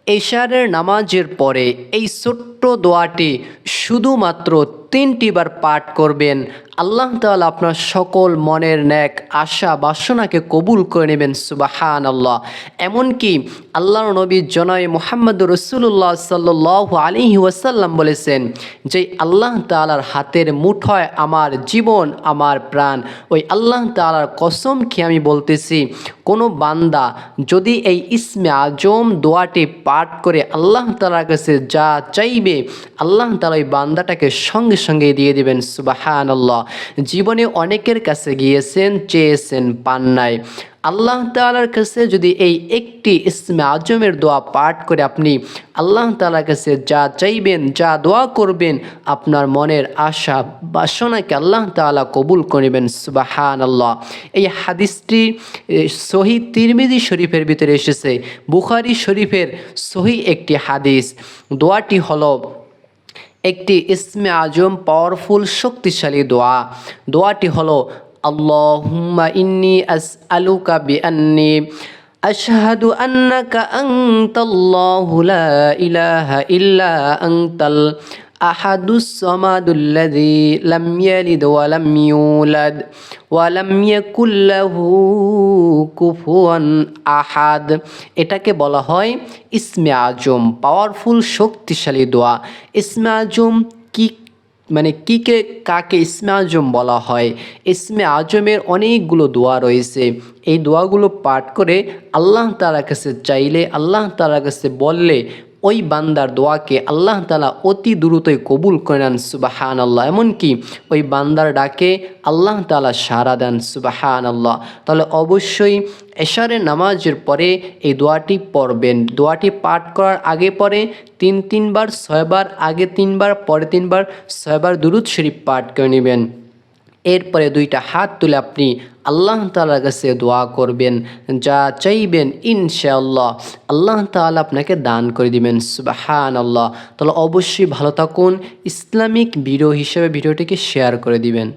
এশারের নামাজের পরে এই ছোট্ট দোয়াটি শুধুমাত্র 3টি বার পাঠ করবেন। আল্লাহ তাআলা আপনার সকল মনের ন্যাক আশা বাসনাকে কবুল করে নেবেন। সুবহানাল্লাহ। এমনকি আল্লাহর নবী জনাবে মুহাম্মদুর রাসূলুল্লাহ সাল্লাল্লাহু আলাইহি ওয়াসাল্লাম বলেছেন যে আল্লাহ তাআলার হাতের মুঠোয় আমার জীবন আমার প্রাণ। ওই আল্লাহ তাআলার কসম খেয়ে আমি বলতেছি, কোনো বান্দা যদি এই ইসমে আজম দোয়াটি পাঠ করে আল্লাহ তাআলার কাছে যা চাইবে আল্লাহ তাআলা ওই বান্দাটাকে সঙ্গে সঙ্গে দিয়ে দিবেন। সুবহানাল্লাহ। জীবনে অনেকের কাছে গিয়েছেন, চেয়েছেন, পান নাই। আল্লাহ তাআলার কাছে যদি এই একটি ইসমে আজমের দোয়া পাঠ করে আপনি আল্লাহ তাআলার কাছে যা চাইবেন, যা দোয়া করবেন, আপনার মনের আশা বাসনাকে আল্লাহ তাআলা কবুল করবেন। সুবহানাল্লাহ। এই হাদিসটি সহিহ তিরমিজি শরীফের ভিতরে এসেছে, বুখারী শরীফের সহিহ একটি হাদিস। দোয়াটি হলো একটি ইসমে আজম পাওয়ারফুল শক্তিশালী দোয়া। দোয়াটি হলো আল্লাহুম্মা ইন্নী আসআলুকা বিআন্নী আশহাদু আন্নাকা আনতাল্লাহু লা ইলাহা ইল্লা আনতাল আহাদুস সামাদুল্লাযী লাম ইয়ালিদ ওয়া লাম ইউলাদ ওয়া লাম ইয়াকুল লাহু কুফুয়ান আহাদ। এটাকে বলা হয় ইসমে আজম, পাওয়ারফুল শক্তিশালী দোয়া। ইসমে আজম কি কাকে ইসমে আজম বলা হয়? ইসমে আজমের অনেকগুলো দোয়া রয়েছে। এই দোয়াগুলো পাঠ করে আল্লাহ তাআলার কাছে চাইলে, আল্লাহ তাআলার কাছে বললে ওই বান্দার দোয়াকে আল্লাহ তাআলা অতি দ্রুতই কবুল করে নেন। সুবহানাল্লাহ। এমনকি ওই বান্দার ডাকে আল্লাহ তাআলা সাড়া দেন। সুবহানাল্লাহ। তাহলে অবশ্যই এশারের নামাজের পরে এই দোয়াটি পড়বেন। দোয়াটি পাঠ করার আগে পরে 3বার 6বার, আগে 3বার পরে 3বার 6বার দুরূদ শরীফ পাঠ করে নেবেন। এরপরে 2টা হাত তুলে আপনি আল্লাহ তাআলার কাছে দোয়া করবেন, যা চাইবেন ইনশাআল্লাহ আল্লাহ তাআলা আপনাকে দান করে দিবেন। সুবহানাল্লাহ। তাহলে অবশ্যই ভালো থাকুন। ইসলামিক ভিডিও হিসেবে ভিডিওটিকে শেয়ার করে দিবেন।